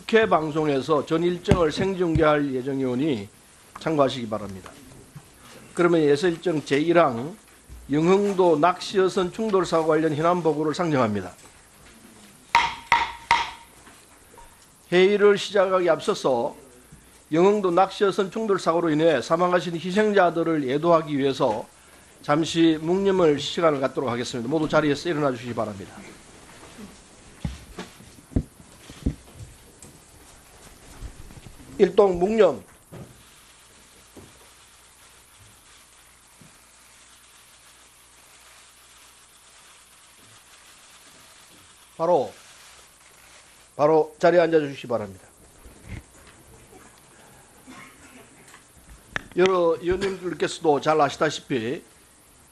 국회 방송에서 전 일정을 생중계할 예정이오니 참고하시기 바랍니다. 그러면 예서 일정 제1항 영흥도 낚시여선 충돌사고 관련 현안보고를 상정합니다. 회의를 시작하기 앞서서 영흥도 낚시여선 충돌사고로 인해 사망하신 희생자들을 예도하기 위해서 잠시 묵념을 시간을 갖도록 하겠습니다. 모두 자리에서 일어나 주시기 바랍니다. 일동 묵념. 바로 자리에 앉아 주시기 바랍니다. 여러 의원님들께서도 잘 아시다시피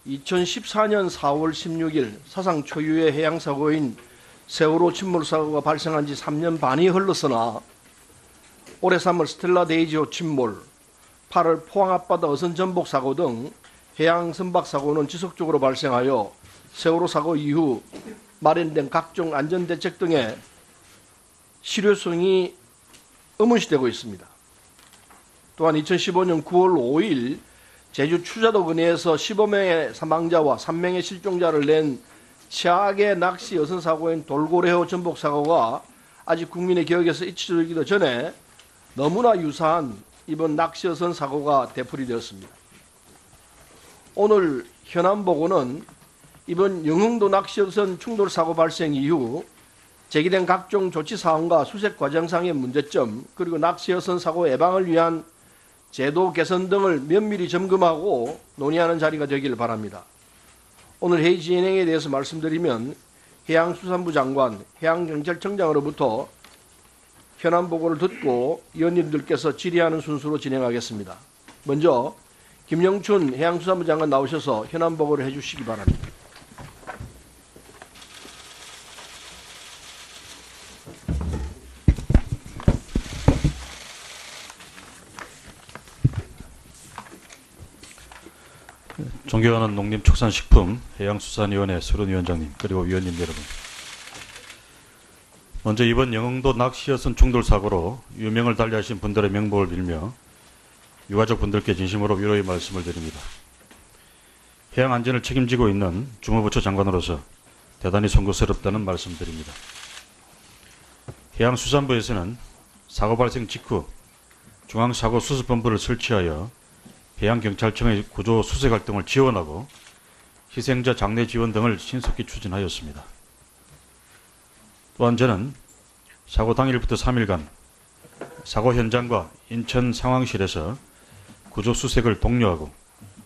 2014년 4월 16일 사상 초유의 해양사고인 세월호 침몰사고가 발생한 지 3년 반이 흘렀으나 올해 3월 스텔라 데이지호 침몰, 8월 포항 앞바다 어선 전복 사고 등 해양 선박 사고는 지속적으로 발생하여 세월호 사고 이후 마련된 각종 안전대책 등의 실효성이 의문시되고 있습니다. 또한 2015년 9월 5일 제주 추자도 근해에서 15명의 사망자와 3명의 실종자를 낸 최악의 낚시 여선 사고인 돌고래호 전복 사고가 아직 국민의 기억에서 잊혀지기도 전에 너무나 유사한 이번 낚시 여선 사고가 되풀이되었습니다. 오늘 현안 보고는 이번 영흥도 낚시 여선 충돌 사고 발생 이후 제기된 각종 조치 사항과 수색 과정상의 문제점, 그리고 낚시 여선 사고 예방을 위한 제도 개선 등을 면밀히 점검하고 논의하는 자리가 되기를 바랍니다. 오늘 회의 진행에 대해서 말씀드리면 해양수산부 장관, 해양경찰청장으로부터 현안 보고를 듣고 의원님들께서 질의하는 순서로 진행하겠습니다. 먼저 김영춘 해양수산부 장관 나오셔서 현안 보고를 해주시기 바랍니다. 존경하는 농림축산식품 해양수산위원회 수론위원장님, 그리고 위원님 여러분, 먼저 이번 영흥도 낚시여선 충돌 사고로 유명을 달리하신 분들의 명복을 빌며 유가족 분들께 진심으로 위로의 말씀을 드립니다. 해양 안전을 책임지고 있는 주무부처 장관으로서 대단히 송구스럽다는 말씀드립니다. 해양수산부에서는 사고 발생 직후 중앙사고수습본부를 설치하여 해양경찰청의 구조 수색 활동을 지원하고 희생자 장례 지원 등을 신속히 추진하였습니다. 또한 저는 사고 당일부터 3일간 사고 현장과 인천 상황실에서 구조 수색을 독려하고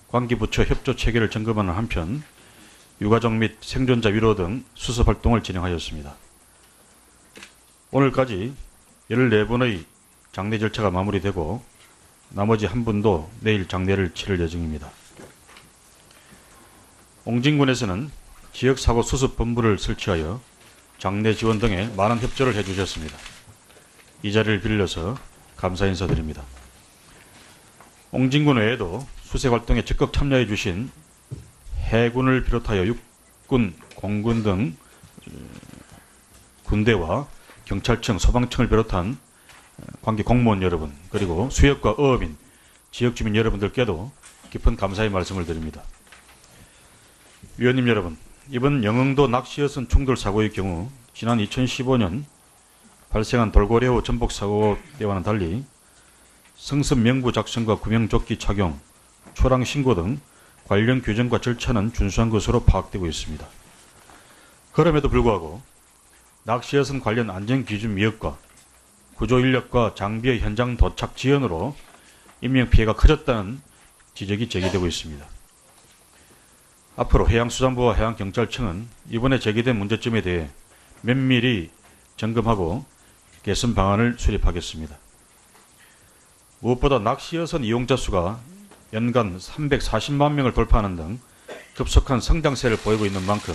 관계부처 협조 체계를 점검하는 한편 유가족 및 생존자 위로 등 수습 활동을 진행하였습니다. 오늘까지 14분의 장례 절차가 마무리되고 나머지 한 분도 내일 장례를 치를 예정입니다. 옹진군에서는 지역사고 수습본부를 설치하여 장례 지원 등에 많은 협조를 해주셨습니다. 이 자리를 빌려서 감사 인사드립니다. 옹진군 외에도 수색활동에 적극 참여해 주신 해군을 비롯하여 육군, 공군 등 군대와 경찰청, 소방청을 비롯한 관계 공무원 여러분, 그리고 수협과 어업인, 지역주민 여러분들께도 깊은 감사의 말씀을 드립니다. 위원님 여러분, 이번 영흥도 낚시여선 충돌 사고의 경우 지난 2015년 발생한 돌고래호 전복 사고 때와는 달리 성습 명부 작성과 구명조끼 착용, 초랑 신고 등 관련 규정과 절차는 준수한 것으로 파악되고 있습니다. 그럼에도 불구하고 낚시여선 관련 안전기준 미흡과 구조인력과 장비의 현장 도착 지연으로 인명피해가 커졌다는 지적이 제기되고 있습니다. 앞으로 해양수산부와 해양경찰청은 이번에 제기된 문제점에 대해 면밀히 점검하고 개선 방안을 수립하겠습니다. 무엇보다 낚시여선 이용자 수가 연간 340만 명을 돌파하는 등 급속한 성장세를 보이고 있는 만큼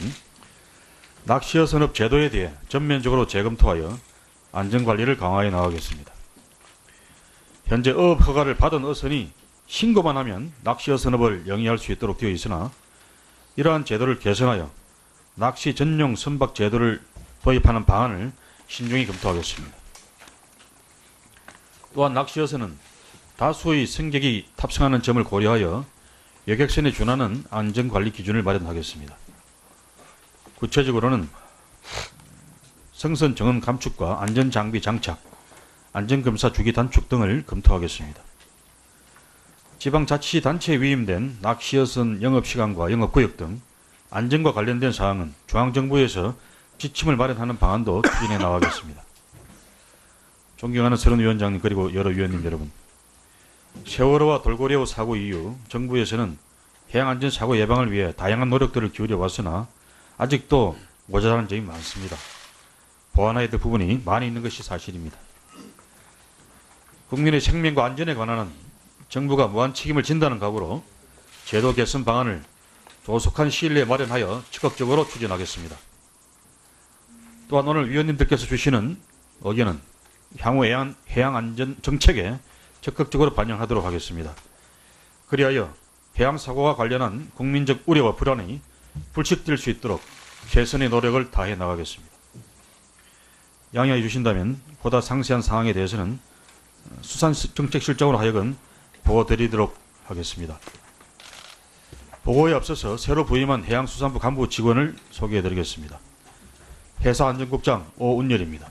낚시여선업 제도에 대해 전면적으로 재검토하여 안전관리를 강화해 나가겠습니다. 현재 어업 허가를 받은 어선이 신고만 하면 낚시여선업을 영위할 수 있도록 되어 있으나 이러한 제도를 개선하여 낚시 전용 선박 제도를 도입하는 방안을 신중히 검토하겠습니다. 또한 낚시어선은 다수의 승객이 탑승하는 점을 고려하여 여객선에 준하는 안전관리 기준을 마련하겠습니다. 구체적으로는 성선 정원 감축과 안전장비 장착, 안전검사 주기 단축 등을 검토하겠습니다. 지방자치단체에 위임된 낚시어선 영업시간과 영업구역 등 안전과 관련된 사항은 중앙정부에서 지침을 마련하는 방안도 추진해 나가겠습니다. 존경하는 서른 위원장님 그리고 여러 위원님 여러분, 세월호와 돌고래호 사고 이후 정부에서는 해양안전사고 예방을 위해 다양한 노력들을 기울여 왔으나 아직도 모자라는 점이 많습니다. 보완해야 될 부분이 많이 있는 것이 사실입니다. 국민의 생명과 안전에 관한은 정부가 무한 책임을 진다는 각오로 제도 개선 방안을 조속한 시일 내에 마련하여 적극적으로 추진하겠습니다. 또한 오늘 위원님들께서 주시는 의견은 향후 해양안전 정책에 적극적으로 반영하도록 하겠습니다. 그리하여 해양사고와 관련한 국민적 우려와 불안이 불식될 수 있도록 최선의 노력을 다해 나가겠습니다. 양해해 주신다면 보다 상세한 사항에 대해서는 수산정책실장으로 하여금 보고드리도록 하겠습니다. 보고에 앞서서 새로 부임한 해양수산부 간부 직원을 소개해드리겠습니다. 해사안전국장 오은열입니다.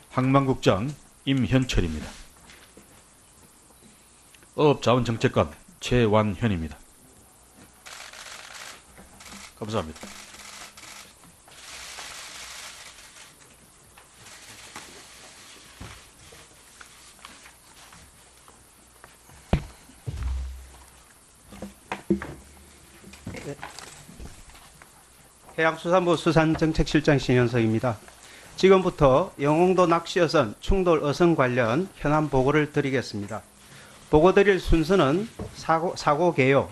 항만국장 임현철입니다. 어업자원정책관 최완현입니다. 감사합니다. 해양수산부 수산정책실장 신현석입니다. 지금부터 영흥도 낚시어선 충돌 어선 관련 현안 보고를 드리겠습니다. 보고 드릴 순서는 사고 개요,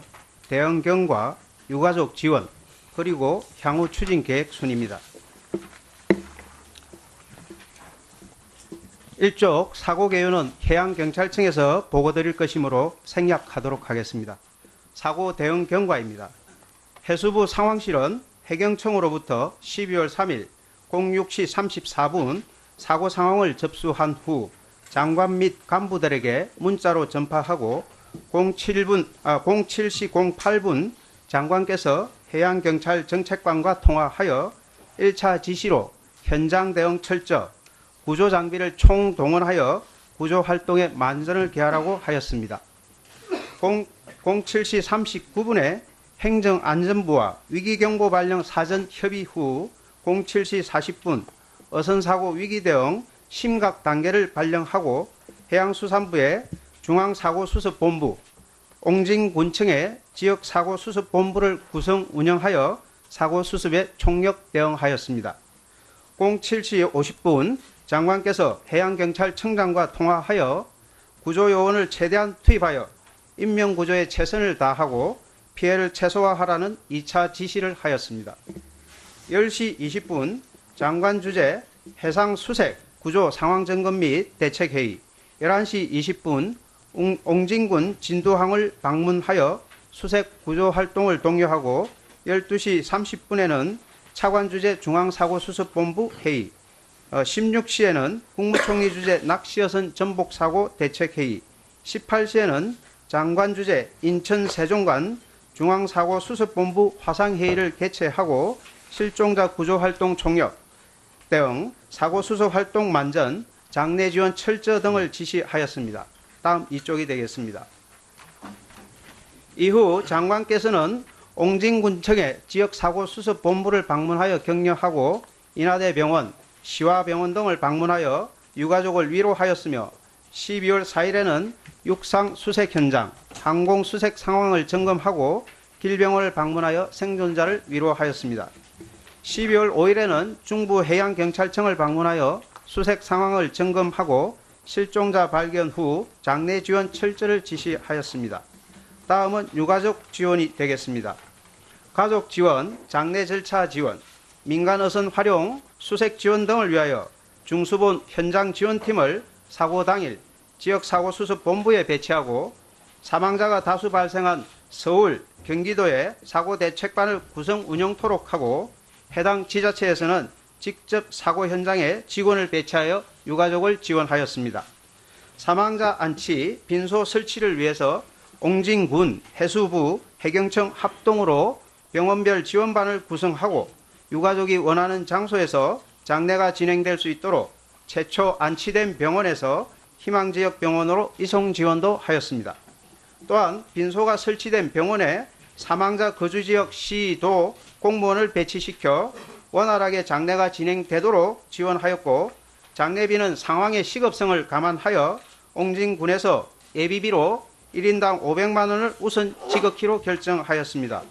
대응 경과, 유가족 지원, 그리고 향후 추진 계획 순입니다. 1쪽 사고 개요는 해양경찰청에서 보고 드릴 것이므로 생략하도록 하겠습니다. 사고 대응 경과입니다. 해수부 상황실은 해경청으로부터 12월 3일 06시 34분 사고 상황을 접수한 후 장관 및 간부들에게 문자로 전파하고 07시 08분 장관께서 해양경찰 정책관과 통화하여 1차 지시로 현장 대응 철저, 구조 장비를 총동원하여 구조 활동에 만전을 기하라고 하였습니다. 07시 39분에 행정안전부와 위기경보 발령 사전 협의 후 07시 40분 어선사고 위기대응 심각 단계를 발령하고 해양수산부의 중앙사고수습본부, 옹진군청의 지역사고수습본부를 구성 운영하여 사고수습에 총력 대응하였습니다. 07시 50분 장관께서 해양경찰청장과 통화하여 구조요원을 최대한 투입하여 인명구조에 최선을 다하고 피해를 최소화하라는 2차 지시를 하였습니다. 10시 20분 장관 주재 해상수색 구조 상황점검 및 대책회의, 11시 20분 옹진군 진두항을 방문하여 수색 구조 활동을 독려하고 12시 30분에는 차관 주재 중앙사고수습본부 회의, 16시에는 국무총리 주재 낚시어선 전복사고 대책회의, 18시에는 장관 주재 인천 세종관 중앙사고수습본부 화상회의를 개최하고 실종자 구조활동 총력 대응, 사고수습활동 만전, 장내 지원 철저 등을 지시하였습니다. 다음 이쪽이 되겠습니다. 이후 장관께서는 옹진군청의 지역사고수습본부를 방문하여 격려하고 인하대병원, 시화병원 등을 방문하여 유가족을 위로하였으며 12월 4일에는 육상 수색 현장, 항공 수색 상황을 점검하고 길병원을 방문하여 생존자를 위로하였습니다. 12월 5일에는 중부해양경찰청을 방문하여 수색 상황을 점검하고 실종자 발견 후 장내 지원 철저를 지시하였습니다. 다음은 유가족 지원이 되겠습니다. 가족 지원, 장내 절차 지원, 민간 어선 활용, 수색 지원 등을 위하여 중수본 현장 지원팀을 사고 당일 지역사고수습본부에 배치하고 사망자가 다수 발생한 서울, 경기도에 사고대책반을 구성 운영토록 하고 해당 지자체에서는 직접 사고 현장에 직원을 배치하여 유가족을 지원하였습니다. 사망자 안치, 빈소 설치를 위해서 옹진군, 해수부, 해경청 합동으로 병원별 지원반을 구성하고 유가족이 원하는 장소에서 장례가 진행될 수 있도록 최초 안치된 병원에서 희망지역 병원으로 이송 지원도 하였습니다. 또한 빈소가 설치된 병원에 사망자 거주지역 시도 공무원을 배치시켜 원활하게 장례가 진행되도록 지원하였고, 장례비는 상황의 시급성을 감안하여 옹진군에서 예비비로 1인당 500만 원을 우선 지급키로 결정하였습니다.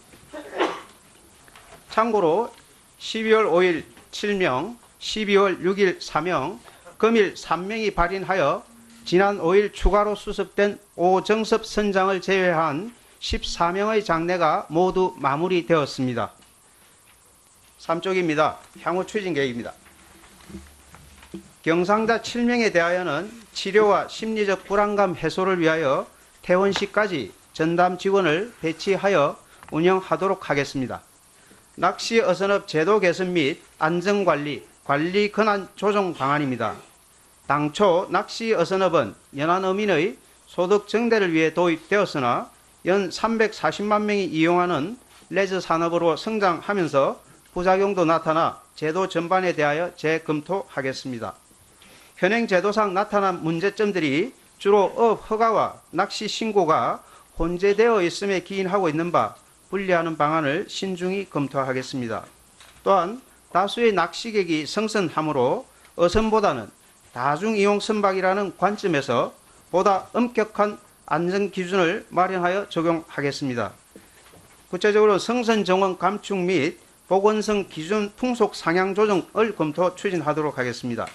참고로 12월 5일 7명, 12월 6일 4명, 금일 3명이 발인하여 지난 5일 추가로 수습된 오정섭 선장을 제외한 14명의 장례가 모두 마무리되었습니다. 3쪽입니다. 향후 추진 계획입니다. 경상자 7명에 대하여는 치료와 심리적 불안감 해소를 위하여 퇴원시까지 전담 직원을 배치하여 운영하도록 하겠습니다. 낚시 어선업 제도 개선 및 안전관리, 관리 권한 조정 방안입니다. 당초 낚시 어선업은 연안어민의 소득 증대를 위해 도입되었으나 연 340만 명이 이용하는 레저 산업으로 성장하면서 부작용도 나타나 제도 전반에 대하여 재검토하겠습니다. 현행 제도상 나타난 문제점들이 주로 업 허가와 낚시 신고가 혼재되어 있음에 기인하고 있는 바 분리하는 방안을 신중히 검토하겠습니다. 또한 다수의 낚시객이 성선하므로 어선보다는 다중이용 선박이라는 관점에서 보다 엄격한 안전기준을 마련하여 적용하겠습니다. 구체적으로 성선 정원 감축 및 보건성 기준 풍속 상향 조정을 검토 추진하도록 하겠습니다.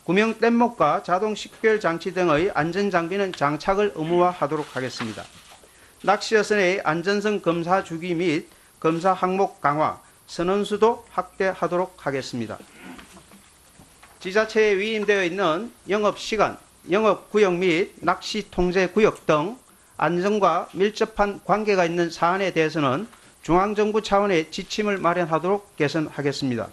구명 뗏목과 자동 식별 장치 등의 안전장비는 장착을 의무화하도록 하겠습니다. 낚시어선의 안전성 검사 주기 및 검사 항목 강화, 선원수도 확대하도록 하겠습니다. 지자체에 위임되어 있는 영업시간, 영업구역 및 낚시 통제구역 등 안전과 밀접한 관계가 있는 사안에 대해서는 중앙정부 차원의 지침을 마련하도록 개선하겠습니다.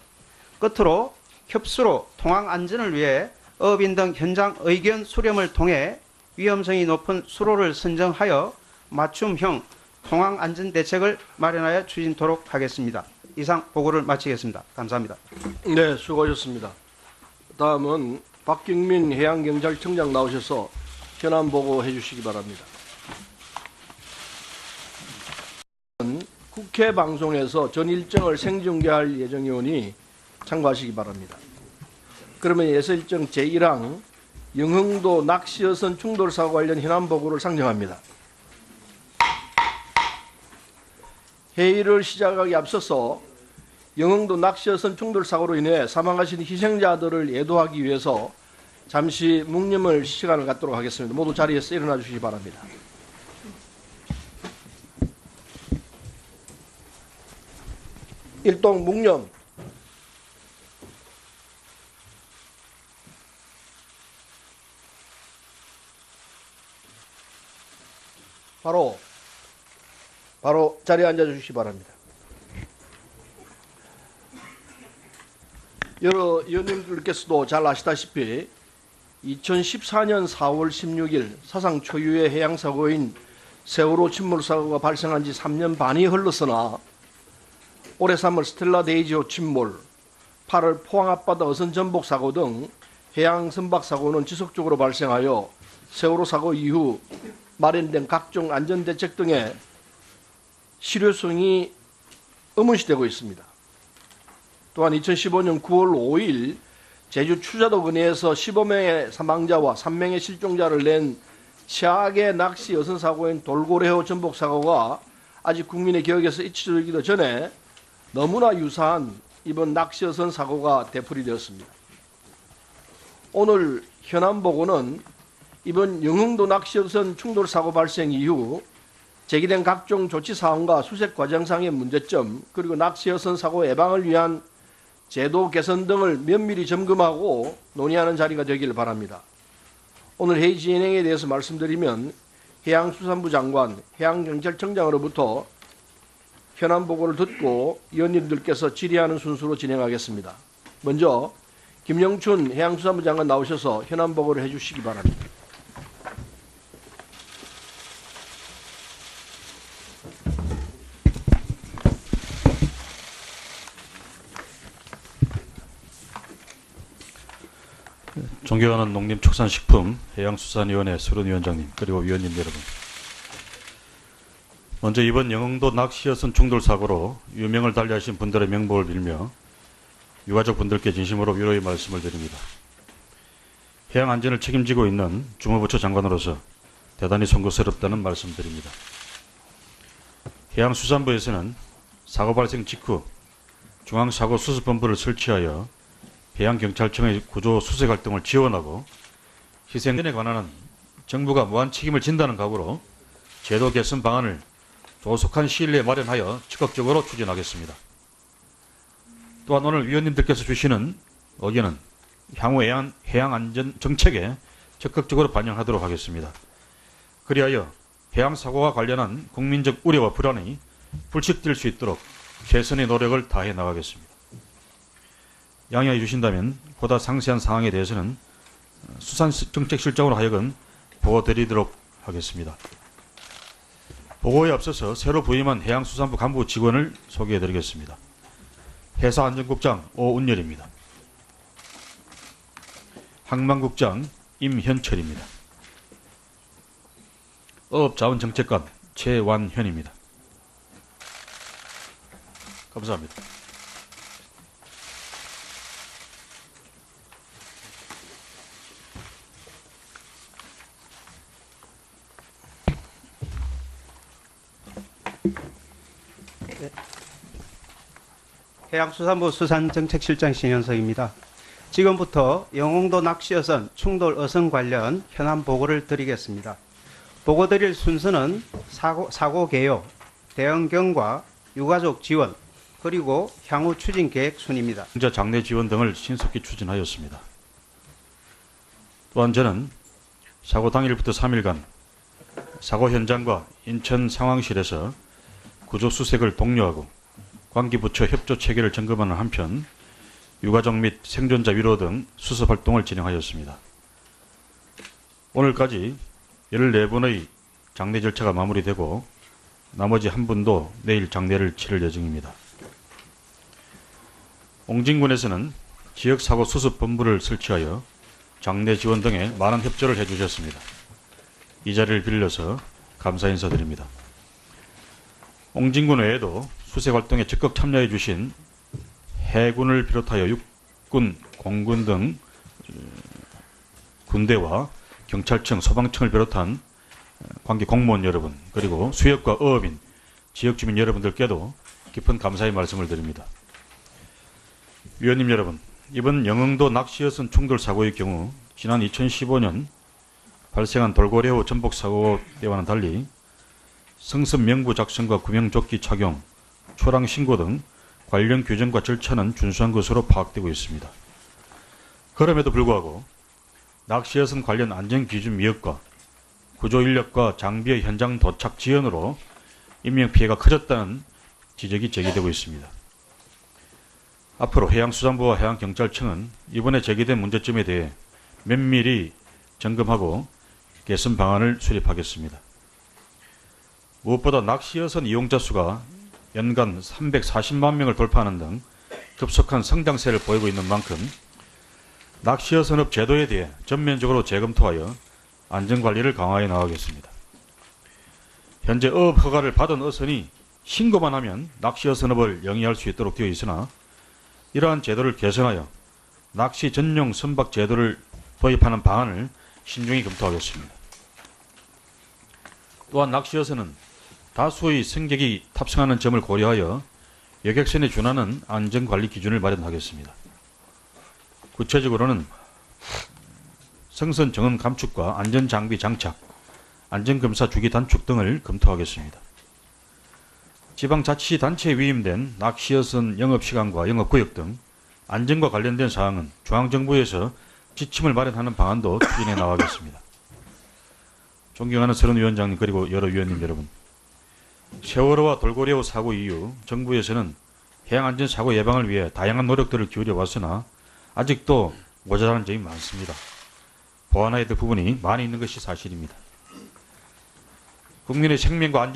끝으로 협수로 통항 안전을 위해 어민 등 현장 의견 수렴을 통해 위험성이 높은 수로를 선정하여 맞춤형 통항 안전 대책을 마련하여 추진토록 하겠습니다. 이상 보고를 마치겠습니다. 감사합니다. 네, 수고하셨습니다. 다음은 박경민 해양경찰청장 나오셔서 현안 보고해 주시기 바랍니다. 국회 방송에서 전 일정을 생중계할 예정이오니 참고하시기 바랍니다. 그러면 예서 일정 제1항 영흥도 낚시어선 충돌 사고 관련 현안 보고를 상정합니다. 회의를 시작하기 앞서서 영흥도 낚시어선 충돌 사고로 인해 사망하신 희생자들을 예도하기 위해서 잠시 묵념을 시간을 갖도록 하겠습니다. 모두 자리에서 일어나 주시기 바랍니다. 일동 묵념. 바로 자리에 앉아 주시기 바랍니다. 여러 의원님들께서도 잘 아시다시피 2014년 4월 16일 사상 초유의 해양사고인 세월호 침몰사고가 발생한 지 3년 반이 흘렀으나 올해 3월 스텔라 데이지호 침몰, 8월 포항 앞바다 어선 전복 사고 등 해양 선박 사고는 지속적으로 발생하여 세월호 사고 이후 마련된 각종 안전대책 등의 실효성이 의문시되고 있습니다. 또한 2015년 9월 5일 제주 추자도 근해에서 15명의 사망자와 3명의 실종자를 낸 최악의 낚시 어선 사고인 돌고래호 전복 사고가 아직 국민의 기억에서 잊혀지기도 전에 너무나 유사한 이번 낚시 어선 사고가 되풀이되었습니다. 오늘 현안 보고는 이번 영흥도 낚시 어선 충돌 사고 발생 이후 제기된 각종 조치 사항과 수색 과정상의 문제점, 그리고 낚시 어선 사고 예방을 위한 제도 개선 등을 면밀히 점검하고 논의하는 자리가 되기를 바랍니다. 오늘 회의 진행에 대해서 말씀드리면 해양수산부 장관, 해양경찰청장으로부터 현안 보고를 듣고 의원님들께서 질의하는 순서로 진행하겠습니다. 먼저 김영춘 해양수산부 장관 나오셔서 현안 보고를 해주시기 바랍니다. 존경하는 농림축산식품 해양수산위원회 서른위원장님 그리고 위원님 여러분, 먼저 이번 영흥도 낚시어선 충돌 사고로 유명을 달리하신 분들의 명복을 빌며 유가족 분들께 진심으로 위로의 말씀을 드립니다. 해양 안전을 책임지고 있는 주무부처 장관으로서 대단히 송구스럽다는 말씀드립니다. 해양수산부에서는 사고 발생 직후 중앙사고수습본부를 설치하여 해양경찰청의 구조 수색 활동을 지원하고 희생에 관한 정부가 무한 책임을 진다는 각오로 제도 개선 방안을 조속한 시일 내에 마련하여 적극적으로 추진하겠습니다. 또한 오늘 위원님들께서 주시는 의견은 향후 해양안전 정책에 적극적으로 반영하도록 하겠습니다. 그리하여 해양사고와 관련한 국민적 우려와 불안이 불식될 수 있도록 최선의 노력을 다해 나가겠습니다. 양해해 주신다면 보다 상세한 사항에 대해서는 수산정책실장으로 하여금 보고드리도록 하겠습니다. 보고에 앞서서 새로 부임한 해양수산부 간부 직원을 소개해드리겠습니다. 해사안전국장 오운열입니다. 항만국장 임현철입니다. 어업자원정책관 최완현입니다. 감사합니다. 해양수산부 수산정책실장 신현석입니다. 지금부터 영흥도 낚시어선 충돌 어선 관련 현안 보고를 드리겠습니다. 보고 드릴 순서는 사고 개요, 대응 경과, 유가족 지원, 그리고 향후 추진 계획 순입니다. 공자 장례 지원 등을 신속히 추진하였습니다. 또한 저는 사고 당일부터 3일간 사고 현장과 인천 상황실에서 구조 수색을 독려하고 관계부처 협조 체계를 점검하는 한편 유가족 및 생존자 위로 등 수습 활동을 진행하였습니다. 오늘까지 14분의 장례 절차가 마무리되고 나머지 한 분도 내일 장례를 치를 예정입니다. 옹진군에서는 지역사고 수습본부를 설치하여 장례 지원 등에 많은 협조를 해주셨습니다. 이 자리를 빌려서 감사 인사드립니다. 옹진군 외에도 수색활동에 적극 참여해 주신 해군을 비롯하여 육군, 공군 등 군대와 경찰청, 소방청을 비롯한 관계 공무원 여러분, 그리고 수역과 어업인, 지역주민 여러분들께도 깊은 감사의 말씀을 드립니다. 위원님 여러분, 이번 영흥도 낚시어선 충돌 사고의 경우 지난 2015년 발생한 돌고래호 전복 사고 때와는 달리 성선 명부 작성과 구명조끼 착용, 초랑 신고 등 관련 규정과 절차는 준수한 것으로 파악되고 있습니다. 그럼에도 불구하고 낚시어선 관련 안전기준 미흡과 구조인력과 장비의 현장 도착 지연으로 인명피해가 커졌다는 지적이 제기되고 있습니다. 앞으로 해양수산부와 해양경찰청은 이번에 제기된 문제점에 대해 면밀히 점검하고 개선 방안을 수립하겠습니다. 무엇보다 낚시어선 이용자 수가 연간 340만 명을 돌파하는 등 급속한 성장세를 보이고 있는 만큼 낚시어선업 제도에 대해 전면적으로 재검토하여 안전관리를 강화해 나가겠습니다. 현재 어업 허가를 받은 어선이 신고만 하면 낚시어선업을 영위할 수 있도록 되어 있으나 이러한 제도를 개선하여 낚시 전용 선박 제도를 도입하는 방안을 신중히 검토하겠습니다. 또한 낚시어선은 다수의 승객이 탑승하는 점을 고려하여 여객선에 준하는 안전관리 기준을 마련하겠습니다. 구체적으로는 성선 정원 감축과 안전장비 장착, 안전검사 주기 단축 등을 검토하겠습니다. 지방자치단체에 위임된 낚시어선 영업시간과 영업구역 등 안전과 관련된 사항은 중앙정부에서 지침을 마련하는 방안도 추진해 나가겠습니다. 존경하는 서른위원장님 그리고 여러 위원님 여러분, 세월호와 돌고래호 사고 이후 정부에서는 해양안전사고 예방을 위해 다양한 노력들을 기울여 왔으나 아직도 모자라는 점이 많습니다. 보완해야 될 부분이 많이 있는 것이 사실입니다. 국민의 생명과 안전